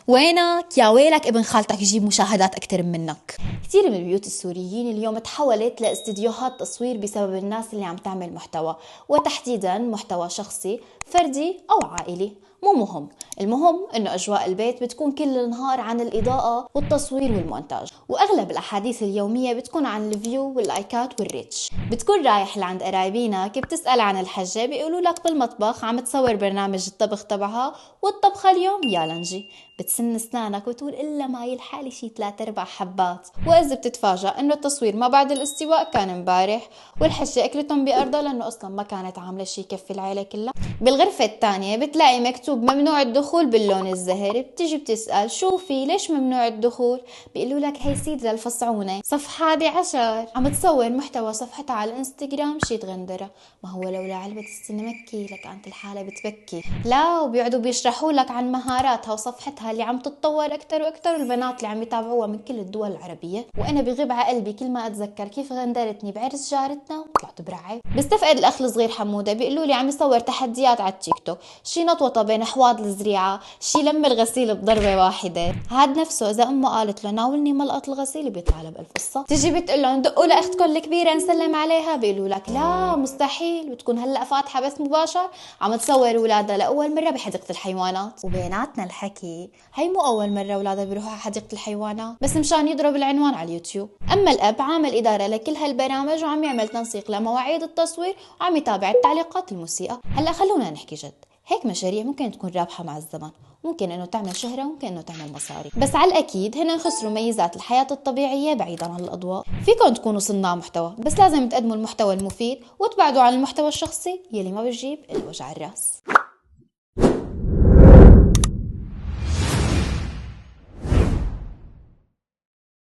وينك يا ويلك ابن خالتك يجيب مشاهدات أكتر منك. كثير من البيوت السوريين اليوم تحولت لاستديوهات تصوير بسبب الناس اللي عم تعمل محتوى، وتحديدا محتوى شخصي فردي أو عائلي. مو مهم، المهم انه اجواء البيت بتكون كل النهار عن الاضاءة والتصوير والمونتاج، واغلب الاحاديث اليومية بتكون عن الفيو واللايكات والريتش. بتكون رايح لعند قرايبينك بتسأل عن الحجة بيقولوا لك بالمطبخ عم تصور برنامج الطبخ تبعها، والطبخة اليوم يا لنجي. بتسن اسنانك وتقول الا ما يلحالي شي 3/4 حبات، واذا بتتفاجأ انه التصوير ما بعد الاستواء كان امبارح، والحجة اكلتهم بأرضها لانه اصلا ما كانت عاملة شي يكفي العيلة كلها. بالغرفة الثانية بتلاقي مكتوب ممنوع الدخول باللون الزهري، بتيجي بتسأل شو في ليش ممنوع الدخول، بيقولوا لك هي سيد للفصعونة صفحة 11 عم تصور محتوى صفحتها على الانستغرام شي تغندرة. ما هو لولا علبة السينمكي لك انت الحالة بتبكي. لا وبيقعدوا بيشرحوا لك عن مهاراتها وصفحتها اللي عم تتطور اكتر واكتر، البنات اللي عم يتابعوها من كل الدول العربية. وانا بغيب على قلبي كل ما اتذكر كيف غندرتني بعرس جارتنا وطلعت برعي. بستفقد الاخ الصغير حمودة بيقولوا لي عم يصور تحديات على التيك توك، شي نطوطة بين حواض الزريعة، شي لم الغسيل بضربة واحدة. هاد نفسه اذا امه قالت له ناولني ملقط الغسيل بيطلع له بألف قصة. تجي بتقول لهم دقوا لاختكم الكبيرة نسلم عليها، بيقولوا لك لا مستحيل، بتكون هلا فاتحة بث مباشر عم تصور اولادها لاول مرة بحديقة الحيوانات. وبيناتنا الحكي هي مو اول مرة اولادها بيروحوا على حديقة الحيوانات، بس مشان يضرب العنوان على اليوتيوب. اما الاب عامل ادارة لكل هالبرامج وعم يعمل تنسيق لمواعيد التصوير وعم يتابع التعليقات المسيئة. هلا خلونا نحكي جد، هيك مشاريع ممكن تكون رابحة مع الزمن، ممكن انه تعمل شهرة، ممكن انه تعمل مصاري، بس على الاكيد هن خسروا ميزات الحياة الطبيعية بعيدا عن الاضواء. فيكم تكونوا صناع محتوى، بس لازم تقدموا المحتوى المفيد وتبعدوا عن المحتوى الشخصي يلي ما بيجيب الا وجع الراس.